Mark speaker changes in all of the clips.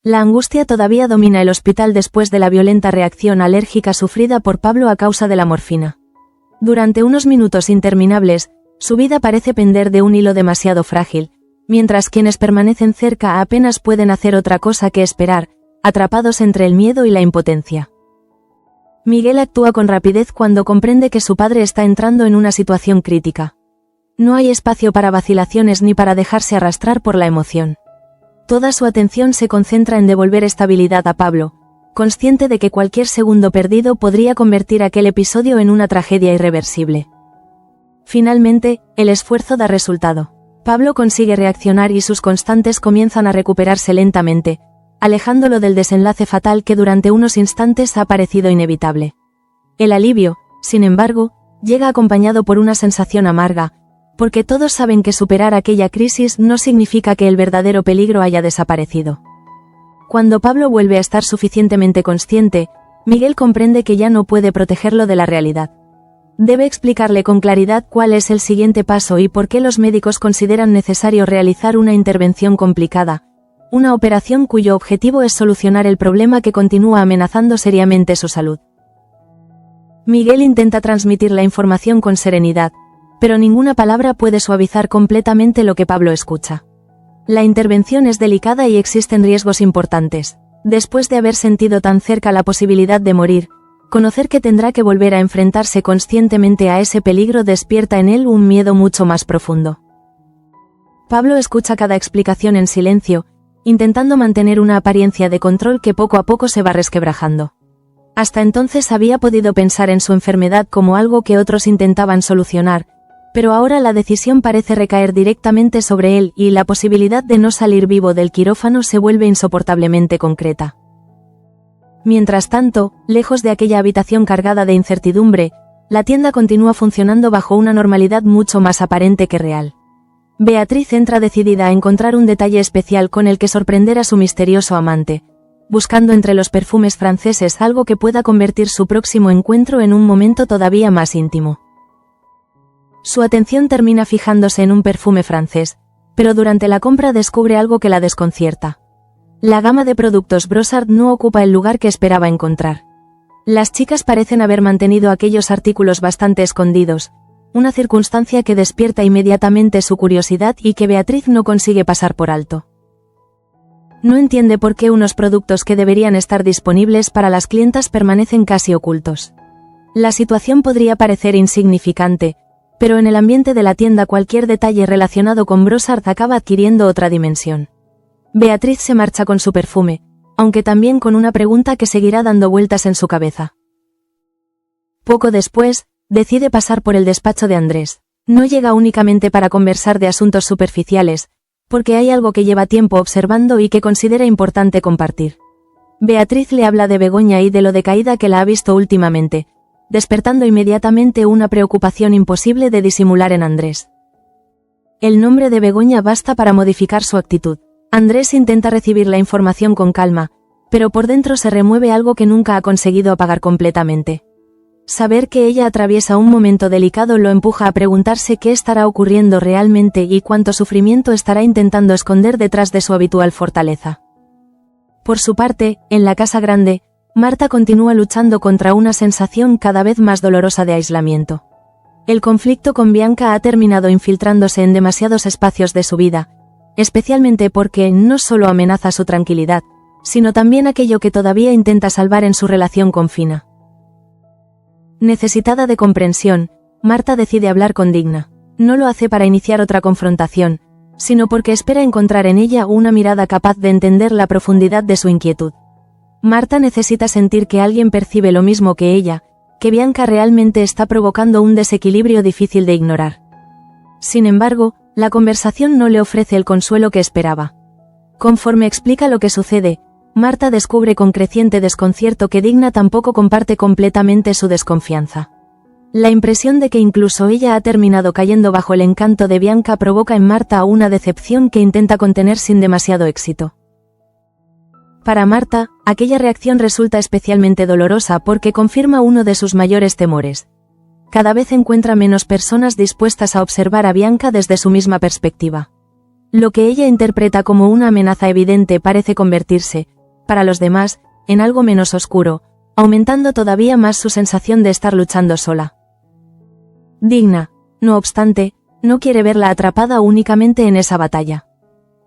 Speaker 1: La angustia todavía domina el hospital después de la violenta reacción alérgica sufrida por Pablo a causa de la morfina. Durante unos minutos interminables, su vida parece pender de un hilo demasiado frágil, mientras quienes permanecen cerca apenas pueden hacer otra cosa que esperar, atrapados entre el miedo y la impotencia. Miguel actúa con rapidez cuando comprende que su padre está entrando en una situación crítica. No hay espacio para vacilaciones ni para dejarse arrastrar por la emoción. Toda su atención se concentra en devolver estabilidad a Pablo, consciente de que cualquier segundo perdido podría convertir aquel episodio en una tragedia irreversible. Finalmente, el esfuerzo da resultado. Pablo consigue reaccionar y sus constantes comienzan a recuperarse lentamente, alejándolo del desenlace fatal que durante unos instantes ha parecido inevitable. El alivio, sin embargo, llega acompañado por una sensación amarga, porque todos saben que superar aquella crisis no significa que el verdadero peligro haya desaparecido. Cuando Pablo vuelve a estar suficientemente consciente, Miguel comprende que ya no puede protegerlo de la realidad. Debe explicarle con claridad cuál es el siguiente paso y por qué los médicos consideran necesario realizar una intervención complicada, una operación cuyo objetivo es solucionar el problema que continúa amenazando seriamente su salud. Miguel intenta transmitir la información con serenidad, pero ninguna palabra puede suavizar completamente lo que Pablo escucha. La intervención es delicada y existen riesgos importantes. Después de haber sentido tan cerca la posibilidad de morir, conocer que tendrá que volver a enfrentarse conscientemente a ese peligro despierta en él un miedo mucho más profundo. Pablo escucha cada explicación en silencio, intentando mantener una apariencia de control que poco a poco se va resquebrajando. Hasta entonces había podido pensar en su enfermedad como algo que otros intentaban solucionar, pero ahora la decisión parece recaer directamente sobre él y la posibilidad de no salir vivo del quirófano se vuelve insoportablemente concreta. Mientras tanto, lejos de aquella habitación cargada de incertidumbre, la tienda continúa funcionando bajo una normalidad mucho más aparente que real. Beatriz entra decidida a encontrar un detalle especial con el que sorprender a su misterioso amante, buscando entre los perfumes franceses algo que pueda convertir su próximo encuentro en un momento todavía más íntimo. Su atención termina fijándose en un perfume francés, pero durante la compra descubre algo que la desconcierta. La gama de productos Brossard no ocupa el lugar que esperaba encontrar. Las chicas parecen haber mantenido aquellos artículos bastante escondidos, una circunstancia que despierta inmediatamente su curiosidad y que Beatriz no consigue pasar por alto. No entiende por qué unos productos que deberían estar disponibles para las clientas permanecen casi ocultos. La situación podría parecer insignificante, pero en el ambiente de la tienda cualquier detalle relacionado con Brossard acaba adquiriendo otra dimensión. Beatriz se marcha con su perfume, aunque también con una pregunta que seguirá dando vueltas en su cabeza. Poco después, decide pasar por el despacho de Andrés. No llega únicamente para conversar de asuntos superficiales, porque hay algo que lleva tiempo observando y que considera importante compartir. Beatriz le habla de Begoña y de lo decaída que la ha visto últimamente, despertando inmediatamente una preocupación imposible de disimular en Andrés. El nombre de Begoña basta para modificar su actitud. Andrés intenta recibir la información con calma, pero por dentro se remueve algo que nunca ha conseguido apagar completamente. Saber que ella atraviesa un momento delicado lo empuja a preguntarse qué estará ocurriendo realmente y cuánto sufrimiento estará intentando esconder detrás de su habitual fortaleza. Por su parte, en la casa grande, Marta continúa luchando contra una sensación cada vez más dolorosa de aislamiento. El conflicto con Bianca ha terminado infiltrándose en demasiados espacios de su vida, especialmente porque no solo amenaza su tranquilidad, sino también aquello que todavía intenta salvar en su relación con Fina. Necesitada de comprensión, Marta decide hablar con Digna. No lo hace para iniciar otra confrontación, sino porque espera encontrar en ella una mirada capaz de entender la profundidad de su inquietud. Marta necesita sentir que alguien percibe lo mismo que ella, que Bianca realmente está provocando un desequilibrio difícil de ignorar. Sin embargo, la conversación no le ofrece el consuelo que esperaba. Conforme explica lo que sucede, Marta descubre con creciente desconcierto que Digna tampoco comparte completamente su desconfianza. La impresión de que incluso ella ha terminado cayendo bajo el encanto de Bianca provoca en Marta una decepción que intenta contener sin demasiado éxito. Para Marta, aquella reacción resulta especialmente dolorosa porque confirma uno de sus mayores temores. Cada vez encuentra menos personas dispuestas a observar a Bianca desde su misma perspectiva. Lo que ella interpreta como una amenaza evidente parece convertirse, para los demás, en algo menos oscuro, aumentando todavía más su sensación de estar luchando sola. Digna, no obstante, no quiere verla atrapada únicamente en esa batalla.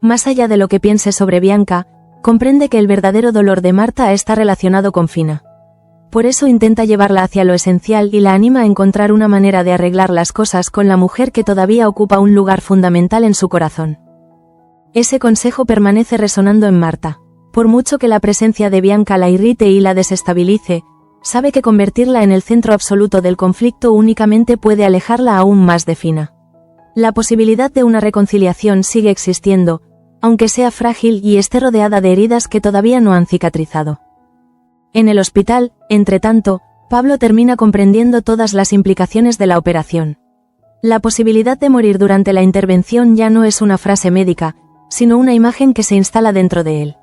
Speaker 1: Más allá de lo que piense sobre Bianca, comprende que el verdadero dolor de Marta está relacionado con Fina. Por eso intenta llevarla hacia lo esencial y la anima a encontrar una manera de arreglar las cosas con la mujer que todavía ocupa un lugar fundamental en su corazón. Ese consejo permanece resonando en Marta. Por mucho que la presencia de Bianca la irrite y la desestabilice, sabe que convertirla en el centro absoluto del conflicto únicamente puede alejarla aún más de Fina. La posibilidad de una reconciliación sigue existiendo, aunque sea frágil y esté rodeada de heridas que todavía no han cicatrizado. En el hospital, entretanto, Pablo termina comprendiendo todas las implicaciones de la operación. La posibilidad de morir durante la intervención ya no es una frase médica, sino una imagen que se instala dentro de él.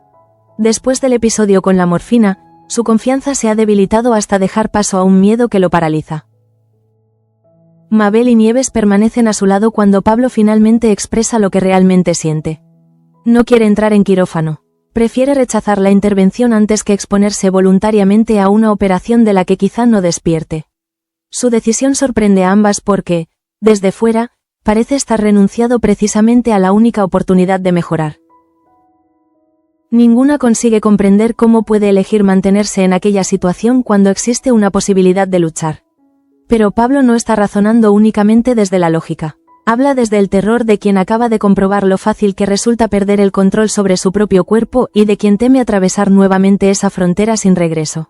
Speaker 1: Después del episodio con la morfina, su confianza se ha debilitado hasta dejar paso a un miedo que lo paraliza. Mabel y Nieves permanecen a su lado cuando Pablo finalmente expresa lo que realmente siente. No quiere entrar en quirófano. Prefiere rechazar la intervención antes que exponerse voluntariamente a una operación de la que quizá no despierte. Su decisión sorprende a ambas porque, desde fuera, parece estar renunciado precisamente a la única oportunidad de mejorar. Ninguna consigue comprender cómo puede elegir mantenerse en aquella situación cuando existe una posibilidad de luchar. Pero Pablo no está razonando únicamente desde la lógica. Habla desde el terror de quien acaba de comprobar lo fácil que resulta perder el control sobre su propio cuerpo y de quien teme atravesar nuevamente esa frontera sin regreso.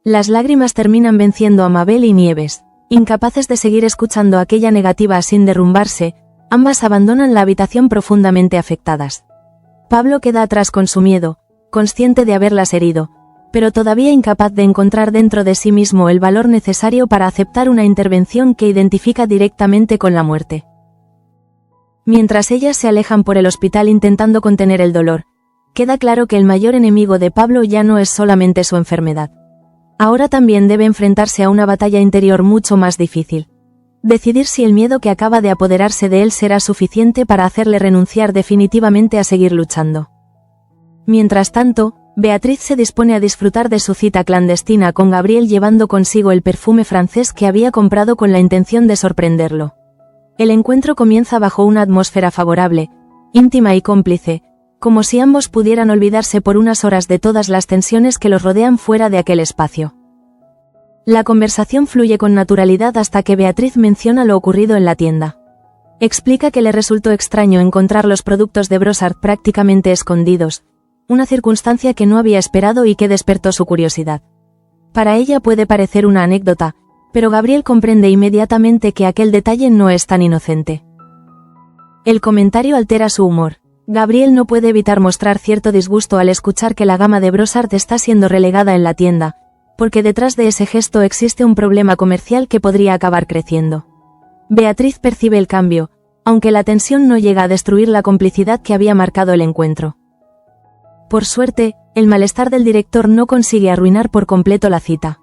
Speaker 1: Las lágrimas terminan venciendo a Mabel y Nieves. Incapaces de seguir escuchando aquella negativa sin derrumbarse, ambas abandonan la habitación profundamente afectadas. Pablo queda atrás con su miedo, consciente de haberlas herido, pero todavía incapaz de encontrar dentro de sí mismo el valor necesario para aceptar una intervención que identifica directamente con la muerte. Mientras ellas se alejan por el hospital intentando contener el dolor, queda claro que el mayor enemigo de Pablo ya no es solamente su enfermedad. Ahora también debe enfrentarse a una batalla interior mucho más difícil. Decidir si el miedo que acaba de apoderarse de él será suficiente para hacerle renunciar definitivamente a seguir luchando. Mientras tanto, Beatriz se dispone a disfrutar de su cita clandestina con Gabriel llevando consigo el perfume francés que había comprado con la intención de sorprenderlo. El encuentro comienza bajo una atmósfera favorable, íntima y cómplice, como si ambos pudieran olvidarse por unas horas de todas las tensiones que los rodean fuera de aquel espacio. La conversación fluye con naturalidad hasta que Beatriz menciona lo ocurrido en la tienda. Explica que le resultó extraño encontrar los productos de Brossard prácticamente escondidos, una circunstancia que no había esperado y que despertó su curiosidad. Para ella puede parecer una anécdota, pero Gabriel comprende inmediatamente que aquel detalle no es tan inocente. El comentario altera su humor. Gabriel no puede evitar mostrar cierto disgusto al escuchar que la gama de Brossard está siendo relegada en la tienda, porque detrás de ese gesto existe un problema comercial que podría acabar creciendo. Beatriz percibe el cambio, aunque la tensión no llega a destruir la complicidad que había marcado el encuentro. Por suerte, el malestar del director no consigue arruinar por completo la cita.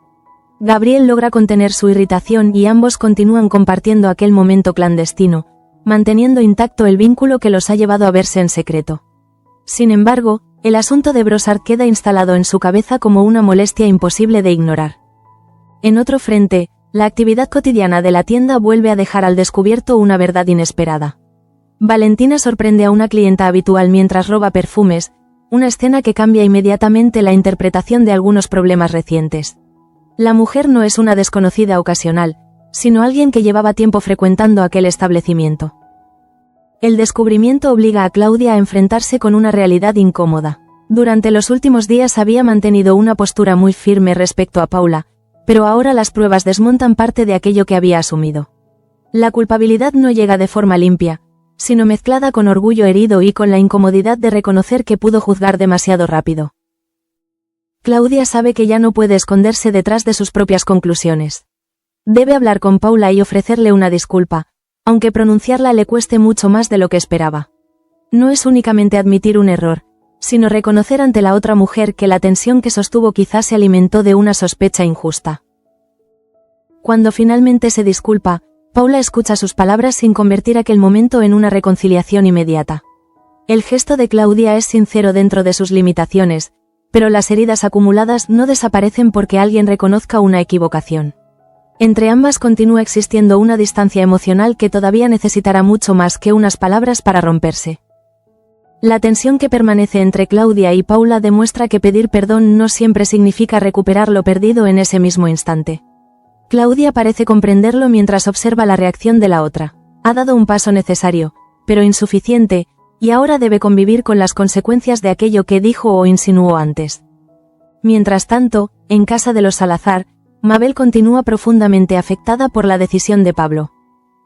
Speaker 1: Gabriel logra contener su irritación y ambos continúan compartiendo aquel momento clandestino, manteniendo intacto el vínculo que los ha llevado a verse en secreto. Sin embargo, el asunto de Brossard queda instalado en su cabeza como una molestia imposible de ignorar. En otro frente, la actividad cotidiana de la tienda vuelve a dejar al descubierto una verdad inesperada. Valentina sorprende a una clienta habitual mientras roba perfumes, una escena que cambia inmediatamente la interpretación de algunos problemas recientes. La mujer no es una desconocida ocasional, sino alguien que llevaba tiempo frecuentando aquel establecimiento. El descubrimiento obliga a Claudia a enfrentarse con una realidad incómoda. Durante los últimos días había mantenido una postura muy firme respecto a Paula, pero ahora las pruebas desmontan parte de aquello que había asumido. La culpabilidad no llega de forma limpia, sino mezclada con orgullo herido y con la incomodidad de reconocer que pudo juzgar demasiado rápido. Claudia sabe que ya no puede esconderse detrás de sus propias conclusiones. Debe hablar con Paula y ofrecerle una disculpa, aunque pronunciarla le cueste mucho más de lo que esperaba. No es únicamente admitir un error, sino reconocer ante la otra mujer que la tensión que sostuvo quizás se alimentó de una sospecha injusta. Cuando finalmente se disculpa, Paula escucha sus palabras sin convertir aquel momento en una reconciliación inmediata. El gesto de Claudia es sincero dentro de sus limitaciones, pero las heridas acumuladas no desaparecen porque alguien reconozca una equivocación. Entre ambas continúa existiendo una distancia emocional que todavía necesitará mucho más que unas palabras para romperse. La tensión que permanece entre Claudia y Paula demuestra que pedir perdón no siempre significa recuperar lo perdido en ese mismo instante. Claudia parece comprenderlo mientras observa la reacción de la otra. Ha dado un paso necesario, pero insuficiente, y ahora debe convivir con las consecuencias de aquello que dijo o insinuó antes. Mientras tanto, en casa de los Salazar, Mabel continúa profundamente afectada por la decisión de Pablo.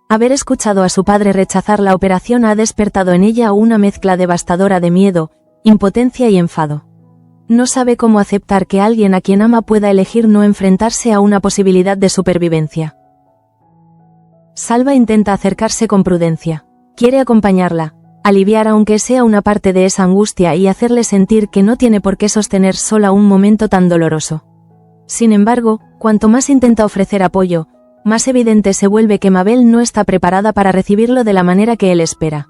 Speaker 1: Haber escuchado a su padre rechazar la operación ha despertado en ella una mezcla devastadora de miedo, impotencia y enfado. No sabe cómo aceptar que alguien a quien ama pueda elegir no enfrentarse a una posibilidad de supervivencia. Salva intenta acercarse con prudencia. Quiere acompañarla, aliviar aunque sea una parte de esa angustia y hacerle sentir que no tiene por qué sostener sola un momento tan doloroso. Sin embargo, cuanto más intenta ofrecer apoyo, más evidente se vuelve que Mabel no está preparada para recibirlo de la manera que él espera.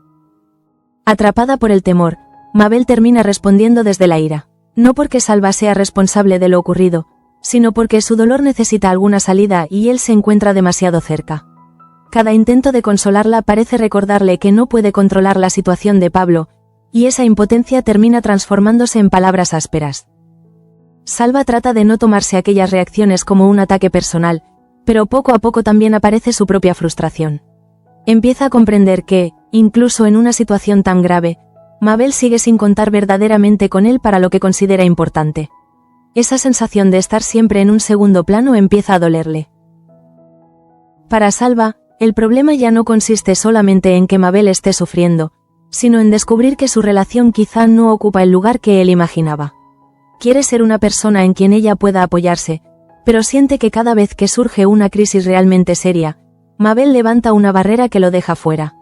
Speaker 1: Atrapada por el temor, Mabel termina respondiendo desde la ira. No porque Salva sea responsable de lo ocurrido, sino porque su dolor necesita alguna salida y él se encuentra demasiado cerca. Cada intento de consolarla parece recordarle que no puede controlar la situación de Pablo, y esa impotencia termina transformándose en palabras ásperas. Salva trata de no tomarse aquellas reacciones como un ataque personal, pero poco a poco también aparece su propia frustración. Empieza a comprender que, incluso en una situación tan grave, Mabel sigue sin contar verdaderamente con él para lo que considera importante. Esa sensación de estar siempre en un segundo plano empieza a dolerle. Para Salva, el problema ya no consiste solamente en que Mabel esté sufriendo, sino en descubrir que su relación quizá no ocupa el lugar que él imaginaba. Quiere ser una persona en quien ella pueda apoyarse, pero siente que cada vez que surge una crisis realmente seria, Mabel levanta una barrera que lo deja fuera.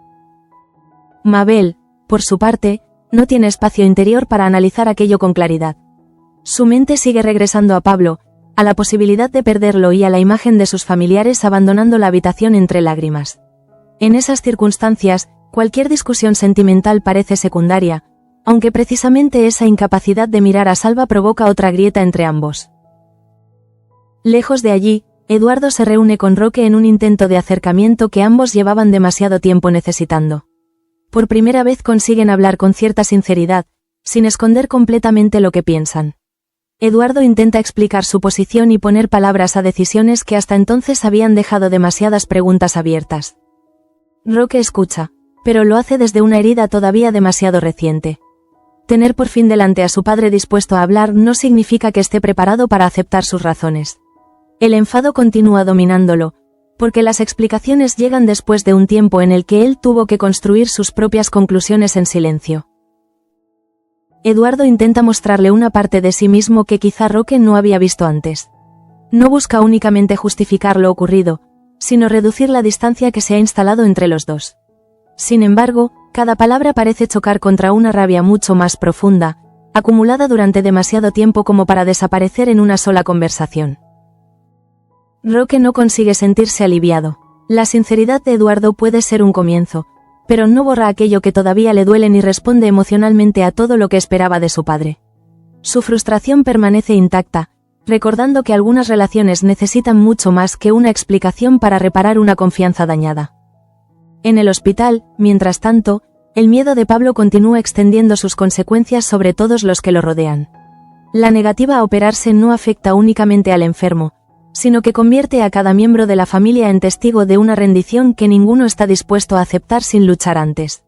Speaker 1: Mabel, por su parte, no tiene espacio interior para analizar aquello con claridad. Su mente sigue regresando a Pablo, a la posibilidad de perderlo y a la imagen de sus familiares abandonando la habitación entre lágrimas. En esas circunstancias, cualquier discusión sentimental parece secundaria, aunque precisamente esa incapacidad de mirar a Salva provoca otra grieta entre ambos. Lejos de allí, Eduardo se reúne con Roque en un intento de acercamiento que ambos llevaban demasiado tiempo necesitando. Por primera vez consiguen hablar con cierta sinceridad, sin esconder completamente lo que piensan. Eduardo intenta explicar su posición y poner palabras a decisiones que hasta entonces habían dejado demasiadas preguntas abiertas. Roque escucha, pero lo hace desde una herida todavía demasiado reciente. Tener por fin delante a su padre dispuesto a hablar no significa que esté preparado para aceptar sus razones. El enfado continúa dominándolo, porque las explicaciones llegan después de un tiempo en el que él tuvo que construir sus propias conclusiones en silencio. Eduardo intenta mostrarle una parte de sí mismo que quizá Roque no había visto antes. No busca únicamente justificar lo ocurrido, sino reducir la distancia que se ha instalado entre los dos. Sin embargo, cada palabra parece chocar contra una rabia mucho más profunda, acumulada durante demasiado tiempo como para desaparecer en una sola conversación. Roque no consigue sentirse aliviado. La sinceridad de Eduardo puede ser un comienzo, pero no borra aquello que todavía le duele ni responde emocionalmente a todo lo que esperaba de su padre. Su frustración permanece intacta, recordando que algunas relaciones necesitan mucho más que una explicación para reparar una confianza dañada. En el hospital, mientras tanto, el miedo de Pablo continúa extendiendo sus consecuencias sobre todos los que lo rodean. La negativa a operarse no afecta únicamente al enfermo, sino que convierte a cada miembro de la familia en testigo de una rendición que ninguno está dispuesto a aceptar sin luchar antes.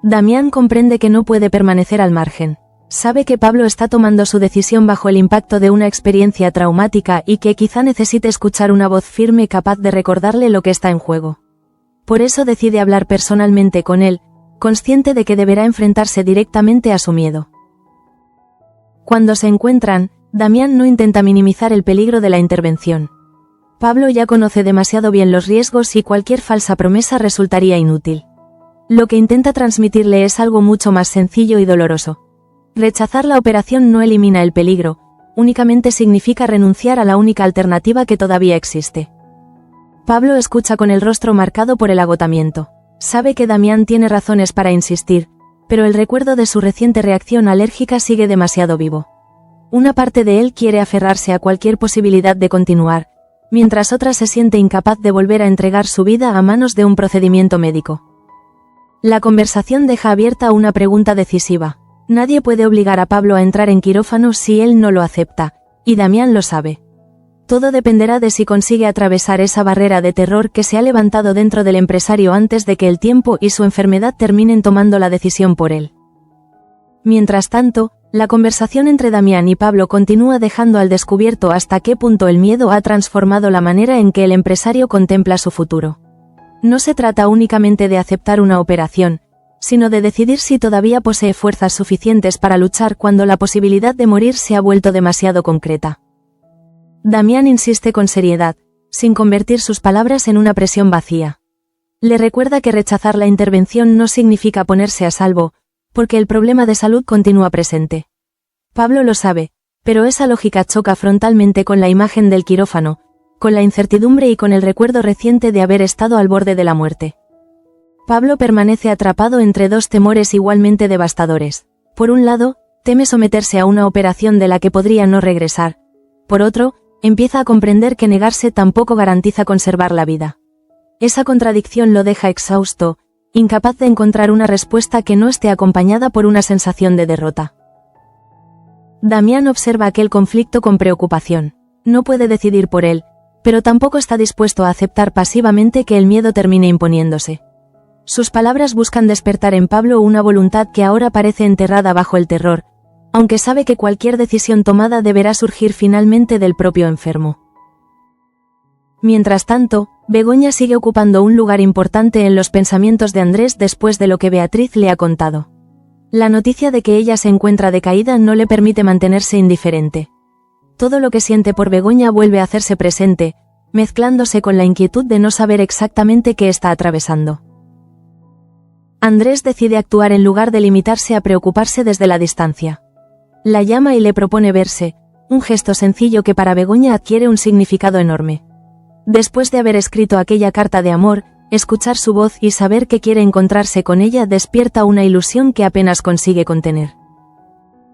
Speaker 1: Damián comprende que no puede permanecer al margen. Sabe que Pablo está tomando su decisión bajo el impacto de una experiencia traumática y que quizá necesite escuchar una voz firme capaz de recordarle lo que está en juego. Por eso decide hablar personalmente con él, consciente de que deberá enfrentarse directamente a su miedo. Cuando se encuentran, Damián no intenta minimizar el peligro de la intervención. Pablo ya conoce demasiado bien los riesgos y cualquier falsa promesa resultaría inútil. Lo que intenta transmitirle es algo mucho más sencillo y doloroso. Rechazar la operación no elimina el peligro, únicamente significa renunciar a la única alternativa que todavía existe. Pablo escucha con el rostro marcado por el agotamiento. Sabe que Damián tiene razones para insistir, pero el recuerdo de su reciente reacción alérgica sigue demasiado vivo. Una parte de él quiere aferrarse a cualquier posibilidad de continuar, mientras otra se siente incapaz de volver a entregar su vida a manos de un procedimiento médico. La conversación deja abierta una pregunta decisiva. Nadie puede obligar a Pablo a entrar en quirófano si él no lo acepta, y Damián lo sabe. Todo dependerá de si consigue atravesar esa barrera de terror que se ha levantado dentro del empresario antes de que el tiempo y su enfermedad terminen tomando la decisión por él. Mientras tanto, la conversación entre Damián y Pablo continúa dejando al descubierto hasta qué punto el miedo ha transformado la manera en que el empresario contempla su futuro. No se trata únicamente de aceptar una operación, sino de decidir si todavía posee fuerzas suficientes para luchar cuando la posibilidad de morir se ha vuelto demasiado concreta. Damián insiste con seriedad, sin convertir sus palabras en una presión vacía. Le recuerda que rechazar la intervención no significa ponerse a salvo, porque el problema de salud continúa presente. Pablo lo sabe, pero esa lógica choca frontalmente con la imagen del quirófano, con la incertidumbre y con el recuerdo reciente de haber estado al borde de la muerte. Pablo permanece atrapado entre dos temores igualmente devastadores. Por un lado, teme someterse a una operación de la que podría no regresar. Por otro, empieza a comprender que negarse tampoco garantiza conservar la vida. Esa contradicción lo deja exhausto, incapaz de encontrar una respuesta que no esté acompañada por una sensación de derrota. Damián observa aquel conflicto con preocupación. No puede decidir por él, pero tampoco está dispuesto a aceptar pasivamente que el miedo termine imponiéndose. Sus palabras buscan despertar en Pablo una voluntad que ahora parece enterrada bajo el terror, aunque sabe que cualquier decisión tomada deberá surgir finalmente del propio enfermo. Mientras tanto, Begoña sigue ocupando un lugar importante en los pensamientos de Andrés después de lo que Beatriz le ha contado. La noticia de que ella se encuentra decaída no le permite mantenerse indiferente. Todo lo que siente por Begoña vuelve a hacerse presente, mezclándose con la inquietud de no saber exactamente qué está atravesando. Andrés decide actuar en lugar de limitarse a preocuparse desde la distancia. La llama y le propone verse, un gesto sencillo que para Begoña adquiere un significado enorme. Después de haber escrito aquella carta de amor, escuchar su voz y saber que quiere encontrarse con ella despierta una ilusión que apenas consigue contener.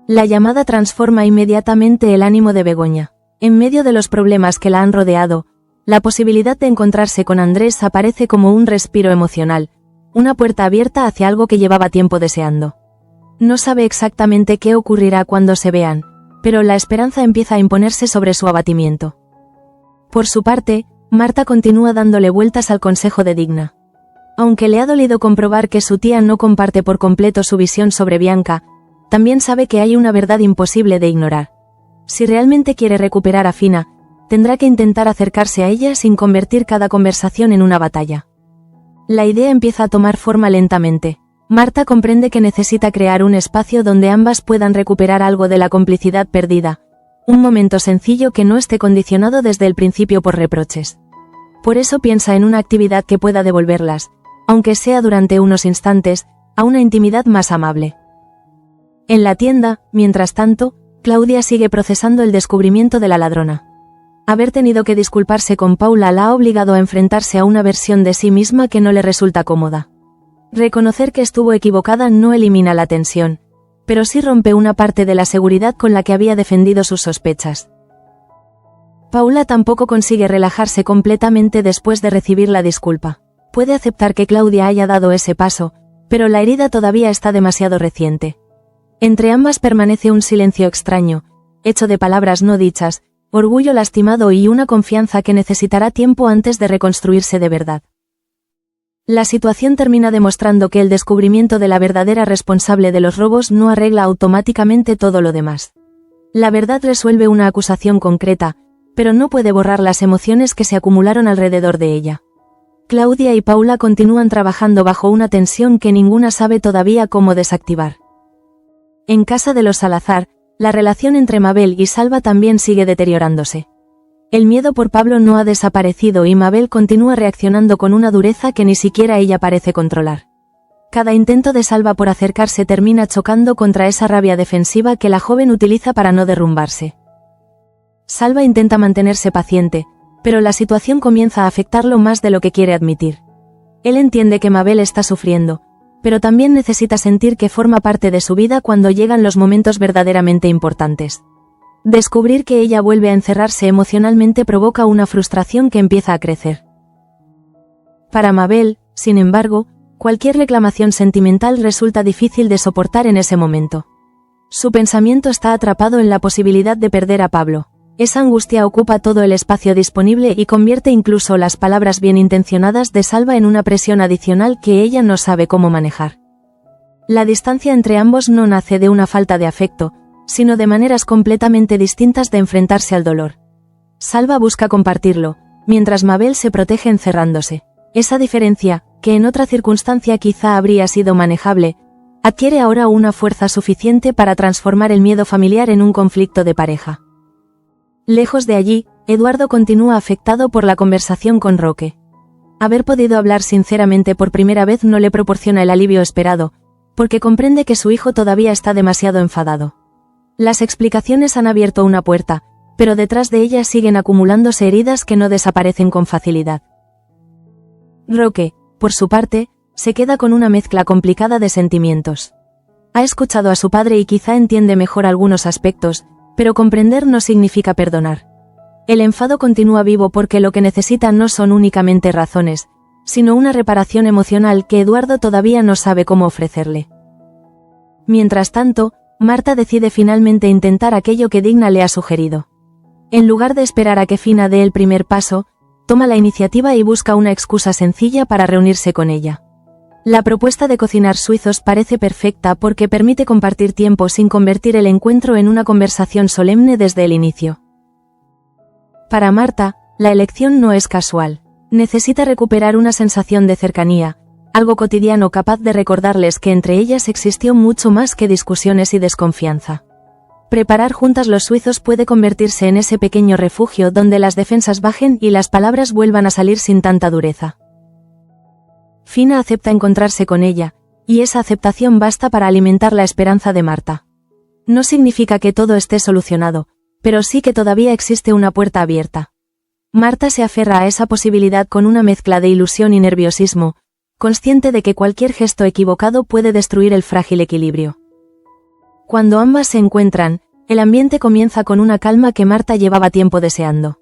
Speaker 1: La llamada transforma inmediatamente el ánimo de Begoña. En medio de los problemas que la han rodeado, la posibilidad de encontrarse con Andrés aparece como un respiro emocional, una puerta abierta hacia algo que llevaba tiempo deseando. No sabe exactamente qué ocurrirá cuando se vean, pero la esperanza empieza a imponerse sobre su abatimiento. Por su parte, Marta continúa dándole vueltas al consejo de Digna. Aunque le ha dolido comprobar que su tía no comparte por completo su visión sobre Bianca, también sabe que hay una verdad imposible de ignorar. Si realmente quiere recuperar a Fina, tendrá que intentar acercarse a ella sin convertir cada conversación en una batalla. La idea empieza a tomar forma lentamente. Marta comprende que necesita crear un espacio donde ambas puedan recuperar algo de la complicidad perdida, un momento sencillo que no esté condicionado desde el principio por reproches. Por eso piensa en una actividad que pueda devolverlas, aunque sea durante unos instantes, a una intimidad más amable. En la tienda, mientras tanto, Claudia sigue procesando el descubrimiento de la ladrona. Haber tenido que disculparse con Paula la ha obligado a enfrentarse a una versión de sí misma que no le resulta cómoda. Reconocer que estuvo equivocada no elimina la tensión, pero sí rompe una parte de la seguridad con la que había defendido sus sospechas. Paula tampoco consigue relajarse completamente después de recibir la disculpa. Puede aceptar que Claudia haya dado ese paso, pero la herida todavía está demasiado reciente. Entre ambas permanece un silencio extraño, hecho de palabras no dichas, orgullo lastimado y una confianza que necesitará tiempo antes de reconstruirse de verdad. La situación termina demostrando que el descubrimiento de la verdadera responsable de los robos no arregla automáticamente todo lo demás. La verdad resuelve una acusación concreta, pero no puede borrar las emociones que se acumularon alrededor de ella. Claudia y Paula continúan trabajando bajo una tensión que ninguna sabe todavía cómo desactivar. En casa de los Salazar, la relación entre Mabel y Salva también sigue deteriorándose. El miedo por Pablo no ha desaparecido y Mabel continúa reaccionando con una dureza que ni siquiera ella parece controlar. Cada intento de Salva por acercarse termina chocando contra esa rabia defensiva que la joven utiliza para no derrumbarse. Salva intenta mantenerse paciente, pero la situación comienza a afectarlo más de lo que quiere admitir. Él entiende que Mabel está sufriendo, pero también necesita sentir que forma parte de su vida cuando llegan los momentos verdaderamente importantes. Descubrir que ella vuelve a encerrarse emocionalmente provoca una frustración que empieza a crecer. Para Mabel, sin embargo, cualquier reclamación sentimental resulta difícil de soportar en ese momento. Su pensamiento está atrapado en la posibilidad de perder a Pablo. Esa angustia ocupa todo el espacio disponible y convierte incluso las palabras bien intencionadas de Salva en una presión adicional que ella no sabe cómo manejar. La distancia entre ambos no nace de una falta de afecto, sino de maneras completamente distintas de enfrentarse al dolor. Salva busca compartirlo, mientras Mabel se protege encerrándose. Esa diferencia, que en otra circunstancia quizá habría sido manejable, adquiere ahora una fuerza suficiente para transformar el miedo familiar en un conflicto de pareja. Lejos de allí, Eduardo continúa afectado por la conversación con Roque. Haber podido hablar sinceramente por primera vez no le proporciona el alivio esperado, porque comprende que su hijo todavía está demasiado enfadado. Las explicaciones han abierto una puerta, pero detrás de ellas siguen acumulándose heridas que no desaparecen con facilidad. Roque, por su parte, se queda con una mezcla complicada de sentimientos. Ha escuchado a su padre y quizá entiende mejor algunos aspectos, pero comprender no significa perdonar. El enfado continúa vivo porque lo que necesita no son únicamente razones, sino una reparación emocional que Eduardo todavía no sabe cómo ofrecerle. Mientras tanto, Marta decide finalmente intentar aquello que Digna le ha sugerido. En lugar de esperar a que Fina dé el primer paso, toma la iniciativa y busca una excusa sencilla para reunirse con ella. La propuesta de cocinar suizos parece perfecta porque permite compartir tiempo sin convertir el encuentro en una conversación solemne desde el inicio. Para Marta, la elección no es casual. Necesita recuperar una sensación de cercanía, algo cotidiano capaz de recordarles que entre ellas existió mucho más que discusiones y desconfianza. Preparar juntas los suizos puede convertirse en ese pequeño refugio donde las defensas bajen y las palabras vuelvan a salir sin tanta dureza. Fina acepta encontrarse con ella, y esa aceptación basta para alimentar la esperanza de Marta. No significa que todo esté solucionado, pero sí que todavía existe una puerta abierta. Marta se aferra a esa posibilidad con una mezcla de ilusión y nerviosismo, consciente de que cualquier gesto equivocado puede destruir el frágil equilibrio. Cuando ambas se encuentran, el ambiente comienza con una calma que Marta llevaba tiempo deseando.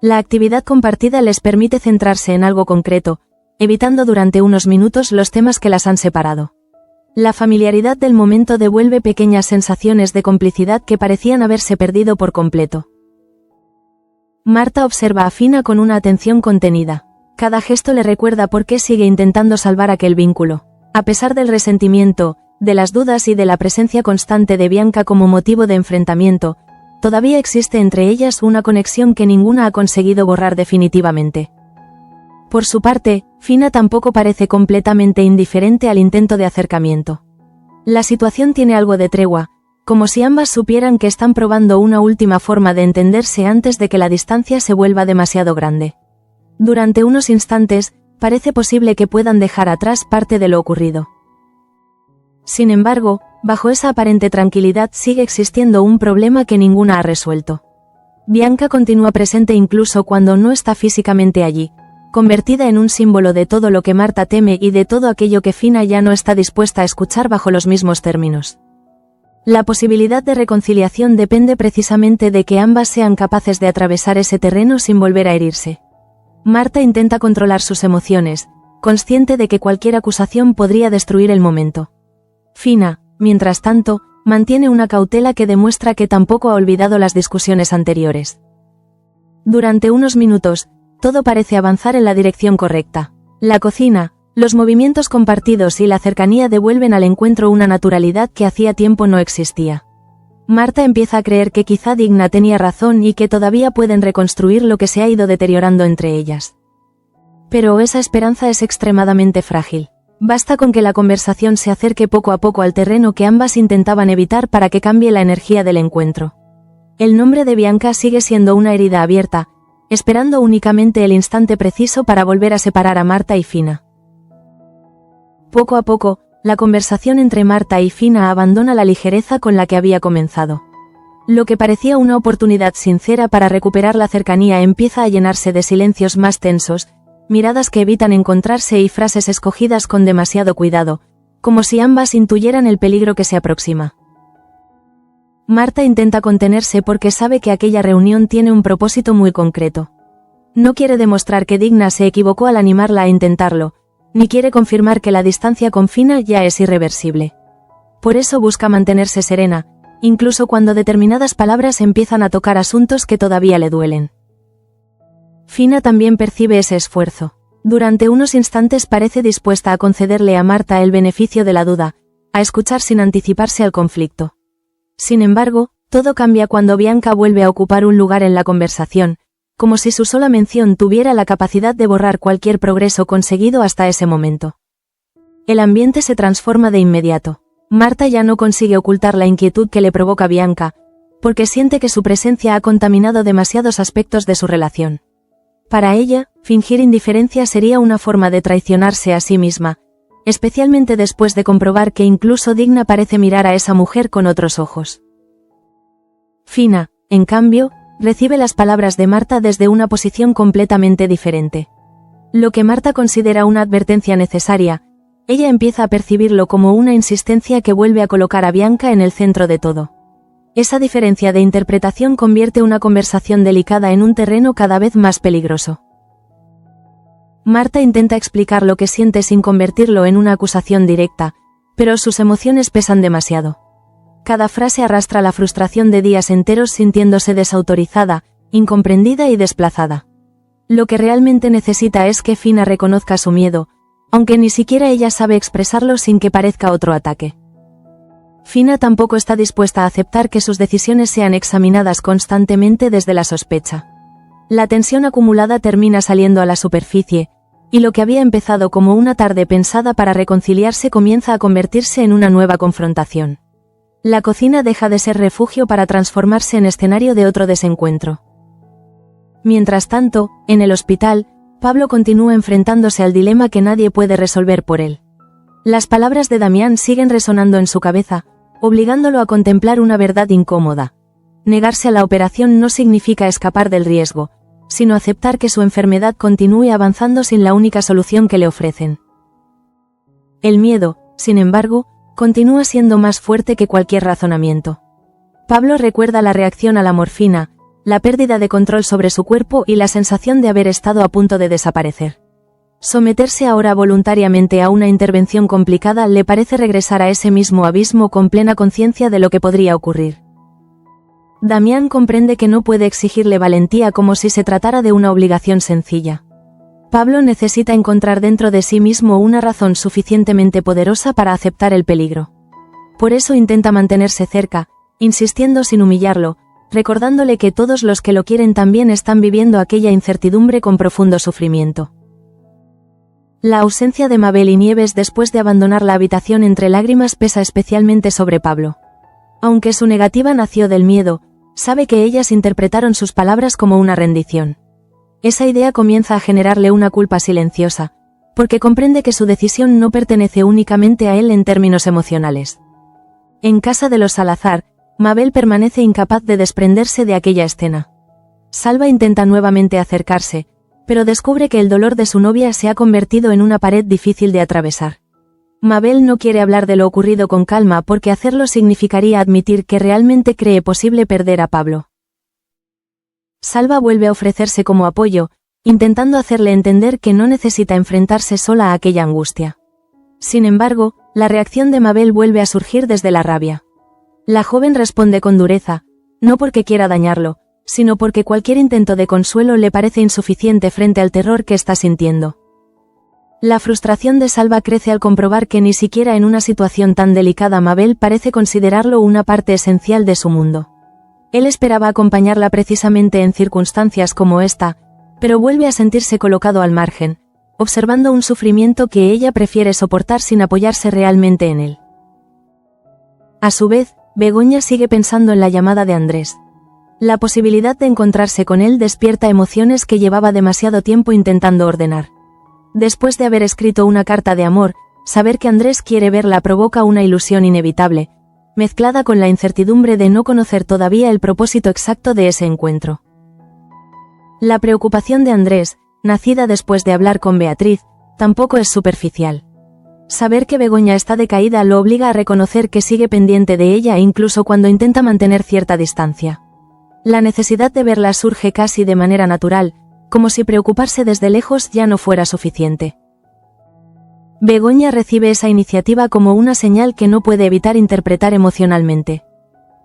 Speaker 1: La actividad compartida les permite centrarse en algo concreto, evitando durante unos minutos los temas que las han separado. La familiaridad del momento devuelve pequeñas sensaciones de complicidad que parecían haberse perdido por completo. Marta observa a Fina con una atención contenida. Cada gesto le recuerda por qué sigue intentando salvar aquel vínculo. A pesar del resentimiento, de las dudas y de la presencia constante de Bianca como motivo de enfrentamiento, todavía existe entre ellas una conexión que ninguna ha conseguido borrar definitivamente. Por su parte, Fina tampoco parece completamente indiferente al intento de acercamiento. La situación tiene algo de tregua, como si ambas supieran que están probando una última forma de entenderse antes de que la distancia se vuelva demasiado grande. Durante unos instantes, parece posible que puedan dejar atrás parte de lo ocurrido. Sin embargo, bajo esa aparente tranquilidad sigue existiendo un problema que ninguna ha resuelto. Bianca continúa presente incluso cuando no está físicamente allí, convertida en un símbolo de todo lo que Marta teme y de todo aquello que Fina ya no está dispuesta a escuchar bajo los mismos términos. La posibilidad de reconciliación depende precisamente de que ambas sean capaces de atravesar ese terreno sin volver a herirse. Marta intenta controlar sus emociones, consciente de que cualquier acusación podría destruir el momento. Fina, mientras tanto, mantiene una cautela que demuestra que tampoco ha olvidado las discusiones anteriores. Durante unos minutos, todo parece avanzar en la dirección correcta. La cocina, los movimientos compartidos y la cercanía devuelven al encuentro una naturalidad que hacía tiempo no existía. Marta empieza a creer que quizá Digna tenía razón y que todavía pueden reconstruir lo que se ha ido deteriorando entre ellas. Pero esa esperanza es extremadamente frágil. Basta con que la conversación se acerque poco a poco al terreno que ambas intentaban evitar para que cambie la energía del encuentro. El nombre de Bianca sigue siendo una herida abierta, esperando únicamente el instante preciso para volver a separar a Marta y Fina. Poco a poco, la conversación entre Marta y Fina abandona la ligereza con la que había comenzado. Lo que parecía una oportunidad sincera para recuperar la cercanía empieza a llenarse de silencios más tensos, miradas que evitan encontrarse y frases escogidas con demasiado cuidado, como si ambas intuyeran el peligro que se aproxima. Marta intenta contenerse porque sabe que aquella reunión tiene un propósito muy concreto. No quiere demostrar que Digna se equivocó al animarla a intentarlo, ni quiere confirmar que la distancia con Fina ya es irreversible. Por eso busca mantenerse serena, incluso cuando determinadas palabras empiezan a tocar asuntos que todavía le duelen. Fina también percibe ese esfuerzo. Durante unos instantes parece dispuesta a concederle a Marta el beneficio de la duda, a escuchar sin anticiparse al conflicto. Sin embargo, todo cambia cuando Bianca vuelve a ocupar un lugar en la conversación, como si su sola mención tuviera la capacidad de borrar cualquier progreso conseguido hasta ese momento. El ambiente se transforma de inmediato. Marta ya no consigue ocultar la inquietud que le provoca Bianca, porque siente que su presencia ha contaminado demasiados aspectos de su relación. Para ella, fingir indiferencia sería una forma de traicionarse a sí misma, especialmente después de comprobar que incluso Digna parece mirar a esa mujer con otros ojos. Fina, en cambio, recibe las palabras de Marta desde una posición completamente diferente. Lo que Marta considera una advertencia necesaria, ella empieza a percibirlo como una insistencia que vuelve a colocar a Bianca en el centro de todo. Esa diferencia de interpretación convierte una conversación delicada en un terreno cada vez más peligroso. Marta intenta explicar lo que siente sin convertirlo en una acusación directa, pero sus emociones pesan demasiado. Cada frase arrastra la frustración de días enteros sintiéndose desautorizada, incomprendida y desplazada. Lo que realmente necesita es que Fina reconozca su miedo, aunque ni siquiera ella sabe expresarlo sin que parezca otro ataque. Fina tampoco está dispuesta a aceptar que sus decisiones sean examinadas constantemente desde la sospecha. La tensión acumulada termina saliendo a la superficie, y lo que había empezado como una tarde pensada para reconciliarse comienza a convertirse en una nueva confrontación. La cocina deja de ser refugio para transformarse en escenario de otro desencuentro. Mientras tanto, en el hospital, Pablo continúa enfrentándose al dilema que nadie puede resolver por él. Las palabras de Damián siguen resonando en su cabeza, obligándolo a contemplar una verdad incómoda. Negarse a la operación no significa escapar del riesgo, sino aceptar que su enfermedad continúe avanzando sin la única solución que le ofrecen. El miedo, sin embargo, continúa siendo más fuerte que cualquier razonamiento. Pablo recuerda la reacción a la morfina, la pérdida de control sobre su cuerpo y la sensación de haber estado a punto de desaparecer. Someterse ahora voluntariamente a una intervención complicada le parece regresar a ese mismo abismo con plena conciencia de lo que podría ocurrir. Damián comprende que no puede exigirle valentía como si se tratara de una obligación sencilla. Pablo necesita encontrar dentro de sí mismo una razón suficientemente poderosa para aceptar el peligro. Por eso intenta mantenerse cerca, insistiendo sin humillarlo, recordándole que todos los que lo quieren también están viviendo aquella incertidumbre con profundo sufrimiento. La ausencia de Mabel y Nieves después de abandonar la habitación entre lágrimas pesa especialmente sobre Pablo. Aunque su negativa nació del miedo, sabe que ellas interpretaron sus palabras como una rendición. Esa idea comienza a generarle una culpa silenciosa, porque comprende que su decisión no pertenece únicamente a él en términos emocionales. En casa de los Salazar, Mabel permanece incapaz de desprenderse de aquella escena. Salva intenta nuevamente acercarse, pero descubre que el dolor de su novia se ha convertido en una pared difícil de atravesar. Mabel no quiere hablar de lo ocurrido con calma porque hacerlo significaría admitir que realmente cree posible perder a Pablo. Salva vuelve a ofrecerse como apoyo, intentando hacerle entender que no necesita enfrentarse sola a aquella angustia. Sin embargo, la reacción de Mabel vuelve a surgir desde la rabia. La joven responde con dureza, no porque quiera dañarlo, sino porque cualquier intento de consuelo le parece insuficiente frente al terror que está sintiendo. La frustración de Salva crece al comprobar que ni siquiera en una situación tan delicada Mabel parece considerarlo una parte esencial de su mundo. Él esperaba acompañarla precisamente en circunstancias como esta, pero vuelve a sentirse colocado al margen, observando un sufrimiento que ella prefiere soportar sin apoyarse realmente en él. A su vez, Begoña sigue pensando en la llamada de Andrés. La posibilidad de encontrarse con él despierta emociones que llevaba demasiado tiempo intentando ordenar. Después de haber escrito una carta de amor, saber que Andrés quiere verla provoca una ilusión inevitable, mezclada con la incertidumbre de no conocer todavía el propósito exacto de ese encuentro. La preocupación de Andrés, nacida después de hablar con Beatriz, tampoco es superficial. Saber que Begoña está decaída lo obliga a reconocer que sigue pendiente de ella incluso cuando intenta mantener cierta distancia. La necesidad de verla surge casi de manera natural, como si preocuparse desde lejos ya no fuera suficiente. Begoña recibe esa iniciativa como una señal que no puede evitar interpretar emocionalmente.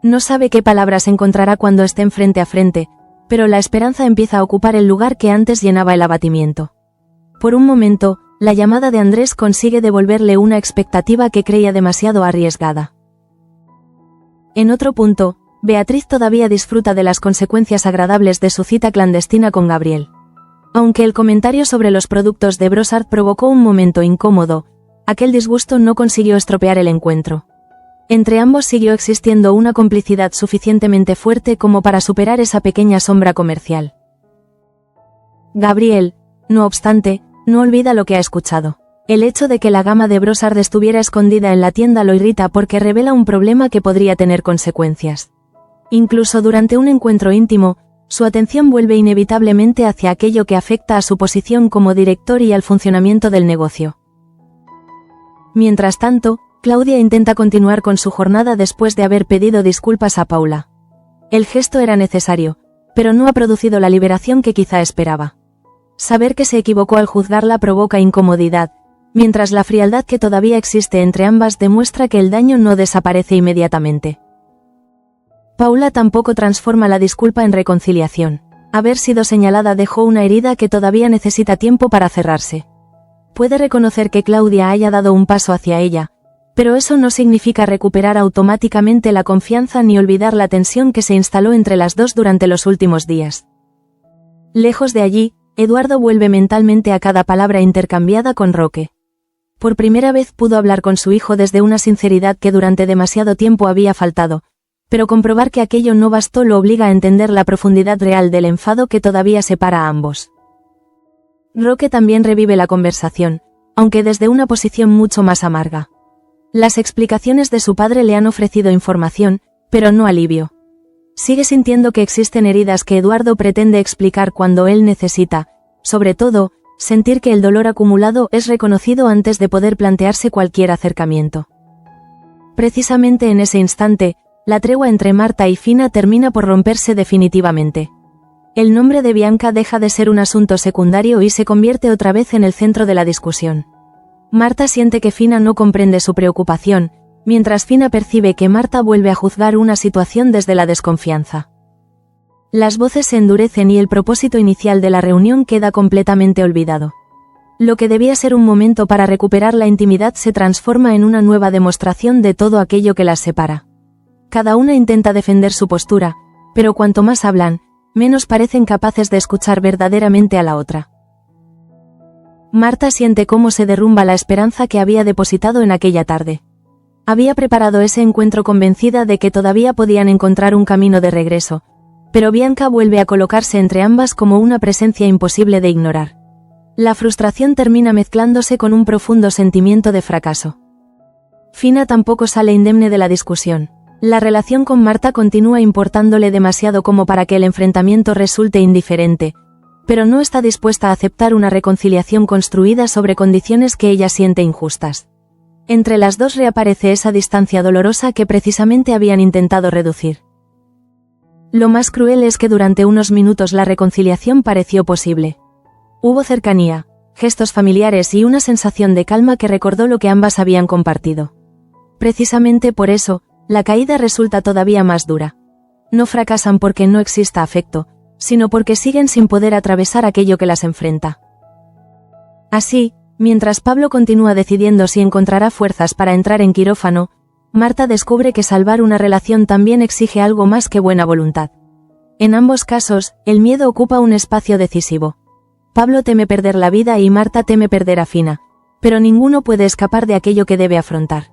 Speaker 1: No sabe qué palabras encontrará cuando estén frente a frente, pero la esperanza empieza a ocupar el lugar que antes llenaba el abatimiento. Por un momento, la llamada de Andrés consigue devolverle una expectativa que creía demasiado arriesgada. En otro punto, Beatriz todavía disfruta de las consecuencias agradables de su cita clandestina con Gabriel. Aunque el comentario sobre los productos de Brossard provocó un momento incómodo, aquel disgusto no consiguió estropear el encuentro. Entre ambos siguió existiendo una complicidad suficientemente fuerte como para superar esa pequeña sombra comercial. Gabriel, no obstante, no olvida lo que ha escuchado. El hecho de que la gama de Brossard estuviera escondida en la tienda lo irrita porque revela un problema que podría tener consecuencias. Incluso durante un encuentro íntimo, su atención vuelve inevitablemente hacia aquello que afecta a su posición como director y al funcionamiento del negocio. Mientras tanto, Claudia intenta continuar con su jornada después de haber pedido disculpas a Paula. El gesto era necesario, pero no ha producido la liberación que quizá esperaba. Saber que se equivocó al juzgarla provoca incomodidad, mientras la frialdad que todavía existe entre ambas demuestra que el daño no desaparece inmediatamente. Paula tampoco transforma la disculpa en reconciliación. Haber sido señalada dejó una herida que todavía necesita tiempo para cerrarse. Puede reconocer que Claudia haya dado un paso hacia ella, pero eso no significa recuperar automáticamente la confianza ni olvidar la tensión que se instaló entre las dos durante los últimos días. Lejos de allí, Eduardo vuelve mentalmente a cada palabra intercambiada con Roque. Por primera vez pudo hablar con su hijo desde una sinceridad que durante demasiado tiempo había faltado, pero comprobar que aquello no bastó lo obliga a entender la profundidad real del enfado que todavía separa a ambos. Roque también revive la conversación, aunque desde una posición mucho más amarga. Las explicaciones de su padre le han ofrecido información, pero no alivio. Sigue sintiendo que existen heridas que Eduardo pretende explicar cuando él necesita, sobre todo, sentir que el dolor acumulado es reconocido antes de poder plantearse cualquier acercamiento. Precisamente en ese instante, la tregua entre Marta y Fina termina por romperse definitivamente. El nombre de Bianca deja de ser un asunto secundario y se convierte otra vez en el centro de la discusión. Marta siente que Fina no comprende su preocupación, mientras Fina percibe que Marta vuelve a juzgar una situación desde la desconfianza. Las voces se endurecen y el propósito inicial de la reunión queda completamente olvidado. Lo que debía ser un momento para recuperar la intimidad se transforma en una nueva demostración de todo aquello que las separa. Cada una intenta defender su postura, pero cuanto más hablan, menos parecen capaces de escuchar verdaderamente a la otra. Marta siente cómo se derrumba la esperanza que había depositado en aquella tarde. Había preparado ese encuentro convencida de que todavía podían encontrar un camino de regreso, pero Bianca vuelve a colocarse entre ambas como una presencia imposible de ignorar. La frustración termina mezclándose con un profundo sentimiento de fracaso. Fina tampoco sale indemne de la discusión. La relación con Marta continúa importándole demasiado como para que el enfrentamiento resulte indiferente, pero no está dispuesta a aceptar una reconciliación construida sobre condiciones que ella siente injustas. Entre las dos reaparece esa distancia dolorosa que precisamente habían intentado reducir. Lo más cruel es que durante unos minutos la reconciliación pareció posible. Hubo cercanía, gestos familiares y una sensación de calma que recordó lo que ambas habían compartido. Precisamente por eso, la caída resulta todavía más dura. No fracasan porque no exista afecto, sino porque siguen sin poder atravesar aquello que las enfrenta. Así, mientras Pablo continúa decidiendo si encontrará fuerzas para entrar en quirófano, Marta descubre que salvar una relación también exige algo más que buena voluntad. En ambos casos, el miedo ocupa un espacio decisivo. Pablo teme perder la vida y Marta teme perder a Fina, pero ninguno puede escapar de aquello que debe afrontar.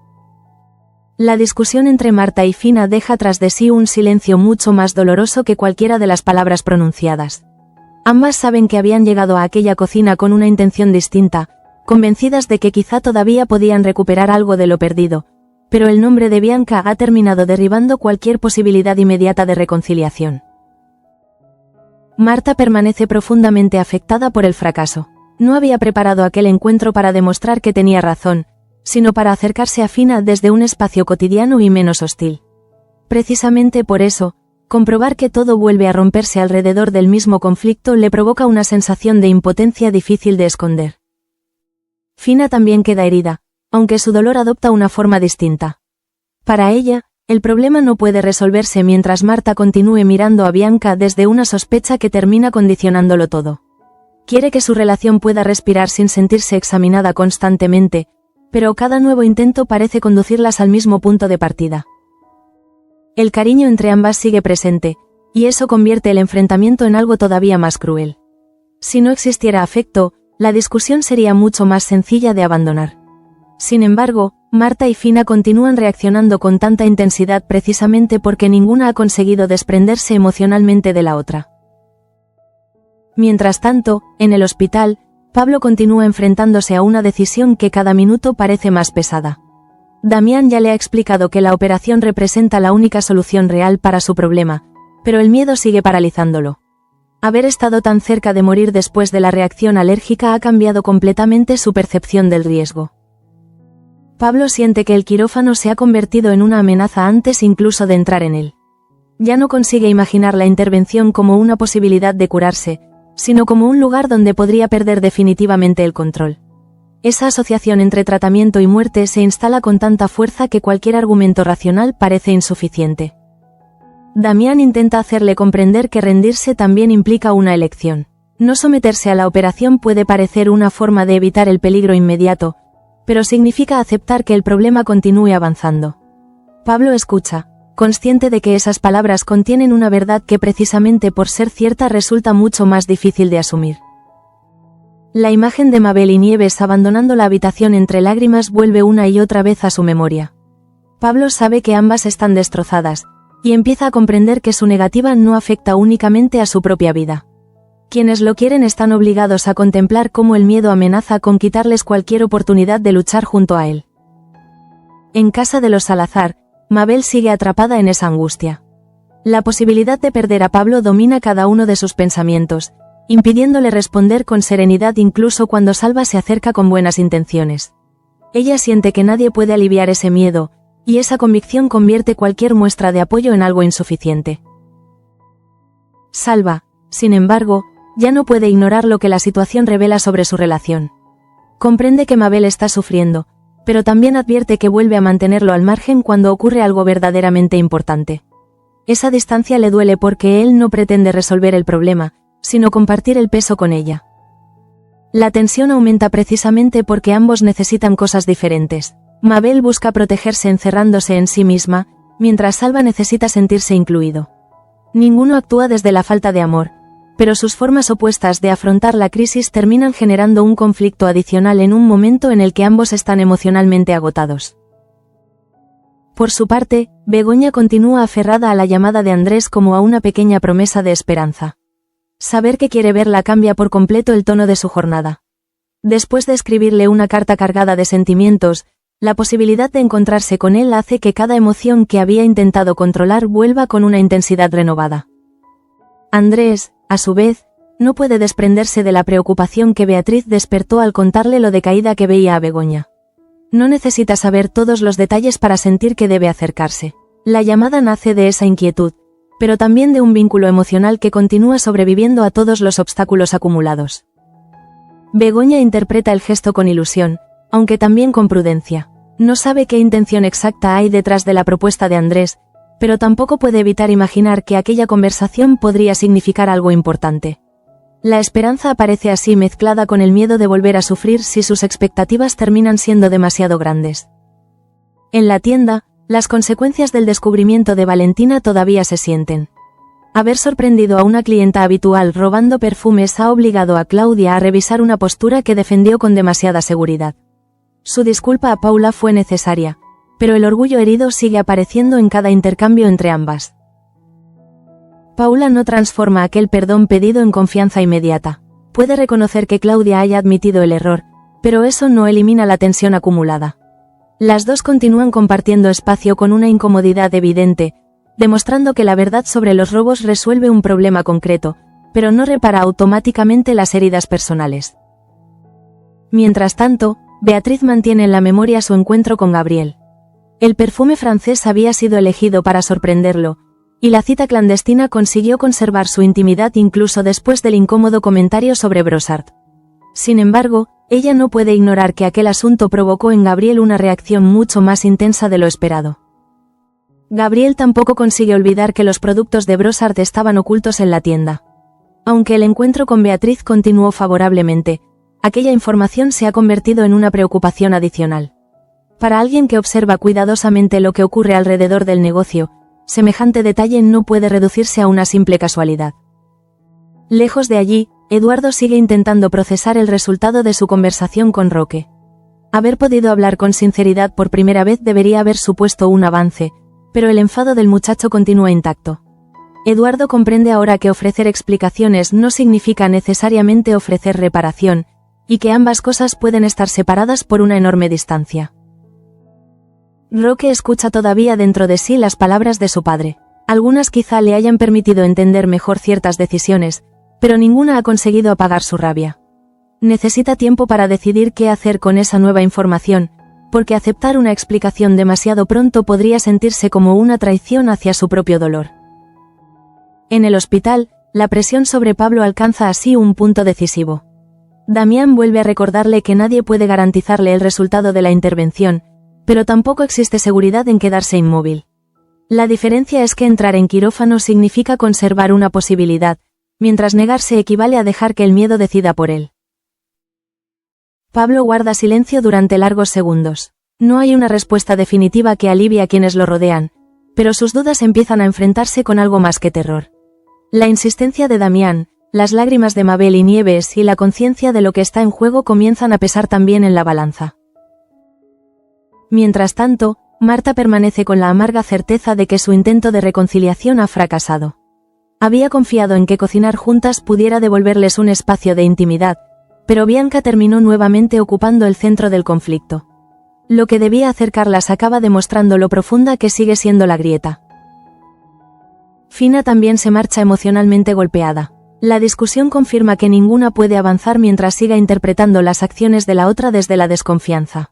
Speaker 1: La discusión entre Marta y Fina deja tras de sí un silencio mucho más doloroso que cualquiera de las palabras pronunciadas. Ambas saben que habían llegado a aquella cocina con una intención distinta, convencidas de que quizá todavía podían recuperar algo de lo perdido, pero el nombre de Bianca ha terminado derribando cualquier posibilidad inmediata de reconciliación. Marta permanece profundamente afectada por el fracaso. No había preparado aquel encuentro para demostrar que tenía razón, sino para acercarse a Fina desde un espacio cotidiano y menos hostil. Precisamente por eso, comprobar que todo vuelve a romperse alrededor del mismo conflicto le provoca una sensación de impotencia difícil de esconder. Fina también queda herida, aunque su dolor adopta una forma distinta. Para ella, el problema no puede resolverse mientras Marta continúe mirando a Bianca desde una sospecha que termina condicionándolo todo. Quiere que su relación pueda respirar sin sentirse examinada constantemente, pero cada nuevo intento parece conducirlas al mismo punto de partida. El cariño entre ambas sigue presente, y eso convierte el enfrentamiento en algo todavía más cruel. Si no existiera afecto, la discusión sería mucho más sencilla de abandonar. Sin embargo, Marta y Fina continúan reaccionando con tanta intensidad precisamente porque ninguna ha conseguido desprenderse emocionalmente de la otra. Mientras tanto, en el hospital, Pablo continúa enfrentándose a una decisión que cada minuto parece más pesada. Damián ya le ha explicado que la operación representa la única solución real para su problema, pero el miedo sigue paralizándolo. Haber estado tan cerca de morir después de la reacción alérgica ha cambiado completamente su percepción del riesgo. Pablo siente que el quirófano se ha convertido en una amenaza antes incluso de entrar en él. Ya no consigue imaginar la intervención como una posibilidad de curarse, sino como un lugar donde podría perder definitivamente el control. Esa asociación entre tratamiento y muerte se instala con tanta fuerza que cualquier argumento racional parece insuficiente. Damián intenta hacerle comprender que rendirse también implica una elección. No someterse a la operación puede parecer una forma de evitar el peligro inmediato, pero significa aceptar que el problema continúe avanzando. Pablo escucha, consciente de que esas palabras contienen una verdad que precisamente por ser cierta resulta mucho más difícil de asumir. La imagen de Mabel y Nieves abandonando la habitación entre lágrimas vuelve una y otra vez a su memoria. Pablo sabe que ambas están destrozadas, y empieza a comprender que su negativa no afecta únicamente a su propia vida. Quienes lo quieren están obligados a contemplar cómo el miedo amenaza con quitarles cualquier oportunidad de luchar junto a él. En casa de los Salazar, Mabel sigue atrapada en esa angustia. La posibilidad de perder a Pablo domina cada uno de sus pensamientos, impidiéndole responder con serenidad incluso cuando Salva se acerca con buenas intenciones. Ella siente que nadie puede aliviar ese miedo, y esa convicción convierte cualquier muestra de apoyo en algo insuficiente. Salva, sin embargo, ya no puede ignorar lo que la situación revela sobre su relación. Comprende que Mabel está sufriendo, pero también advierte que vuelve a mantenerlo al margen cuando ocurre algo verdaderamente importante. Esa distancia le duele porque él no pretende resolver el problema, sino compartir el peso con ella. La tensión aumenta precisamente porque ambos necesitan cosas diferentes. Mabel busca protegerse encerrándose en sí misma, mientras Salva necesita sentirse incluido. Ninguno actúa desde la falta de amor, pero sus formas opuestas de afrontar la crisis terminan generando un conflicto adicional en un momento en el que ambos están emocionalmente agotados. Por su parte, Begoña continúa aferrada a la llamada de Andrés como a una pequeña promesa de esperanza. Saber que quiere verla cambia por completo el tono de su jornada. Después de escribirle una carta cargada de sentimientos, la posibilidad de encontrarse con él hace que cada emoción que había intentado controlar vuelva con una intensidad renovada. Andrés, a su vez, no puede desprenderse de la preocupación que Beatriz despertó al contarle lo decaída que veía a Begoña. No necesita saber todos los detalles para sentir que debe acercarse. La llamada nace de esa inquietud, pero también de un vínculo emocional que continúa sobreviviendo a todos los obstáculos acumulados. Begoña interpreta el gesto con ilusión, aunque también con prudencia. No sabe qué intención exacta hay detrás de la propuesta de Andrés, pero tampoco puede evitar imaginar que aquella conversación podría significar algo importante. La esperanza aparece así mezclada con el miedo de volver a sufrir si sus expectativas terminan siendo demasiado grandes. En la tienda, las consecuencias del descubrimiento de Valentina todavía se sienten. Haber sorprendido a una clienta habitual robando perfumes ha obligado a Claudia a revisar una postura que defendió con demasiada seguridad. Su disculpa a Paula fue necesaria, pero el orgullo herido sigue apareciendo en cada intercambio entre ambas. Paula no transforma aquel perdón pedido en confianza inmediata. Puede reconocer que Claudia haya admitido el error, pero eso no elimina la tensión acumulada. Las dos continúan compartiendo espacio con una incomodidad evidente, demostrando que la verdad sobre los robos resuelve un problema concreto, pero no repara automáticamente las heridas personales. Mientras tanto, Beatriz mantiene en la memoria su encuentro con Gabriel. El perfume francés había sido elegido para sorprenderlo, y la cita clandestina consiguió conservar su intimidad incluso después del incómodo comentario sobre Brossard. Sin embargo, ella no puede ignorar que aquel asunto provocó en Gabriel una reacción mucho más intensa de lo esperado. Gabriel tampoco consigue olvidar que los productos de Brossard estaban ocultos en la tienda. Aunque el encuentro con Beatriz continuó favorablemente, aquella información se ha convertido en una preocupación adicional. Para alguien que observa cuidadosamente lo que ocurre alrededor del negocio, semejante detalle no puede reducirse a una simple casualidad. Lejos de allí, Eduardo sigue intentando procesar el resultado de su conversación con Roque. Haber podido hablar con sinceridad por primera vez debería haber supuesto un avance, pero el enfado del muchacho continúa intacto. Eduardo comprende ahora que ofrecer explicaciones no significa necesariamente ofrecer reparación, y que ambas cosas pueden estar separadas por una enorme distancia. Roque escucha todavía dentro de sí las palabras de su padre. Algunas quizá le hayan permitido entender mejor ciertas decisiones, pero ninguna ha conseguido apagar su rabia. Necesita tiempo para decidir qué hacer con esa nueva información, porque aceptar una explicación demasiado pronto podría sentirse como una traición hacia su propio dolor. En el hospital, la presión sobre Pablo alcanza así un punto decisivo. Damián vuelve a recordarle que nadie puede garantizarle el resultado de la intervención, pero tampoco existe seguridad en quedarse inmóvil. La diferencia es que entrar en quirófano significa conservar una posibilidad, mientras negarse equivale a dejar que el miedo decida por él. Pablo guarda silencio durante largos segundos. No hay una respuesta definitiva que alivie a quienes lo rodean, pero sus dudas empiezan a enfrentarse con algo más que terror. La insistencia de Damián, las lágrimas de Mabel y Nieves y la conciencia de lo que está en juego comienzan a pesar también en la balanza. Mientras tanto, Marta permanece con la amarga certeza de que su intento de reconciliación ha fracasado. Había confiado en que cocinar juntas pudiera devolverles un espacio de intimidad, pero Bianca terminó nuevamente ocupando el centro del conflicto. Lo que debía acercarlas acaba demostrando lo profunda que sigue siendo la grieta. Fina también se marcha emocionalmente golpeada. La discusión confirma que ninguna puede avanzar mientras siga interpretando las acciones de la otra desde la desconfianza.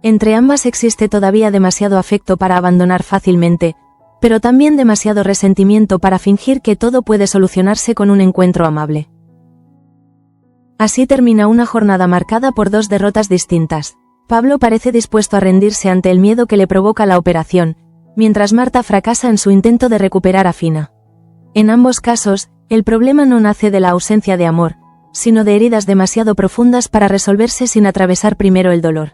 Speaker 1: Entre ambas existe todavía demasiado afecto para abandonar fácilmente, pero también demasiado resentimiento para fingir que todo puede solucionarse con un encuentro amable. Así termina una jornada marcada por dos derrotas distintas. Pablo parece dispuesto a rendirse ante el miedo que le provoca la operación, mientras Marta fracasa en su intento de recuperar a Fina. En ambos casos, el problema no nace de la ausencia de amor, sino de heridas demasiado profundas para resolverse sin atravesar primero el dolor.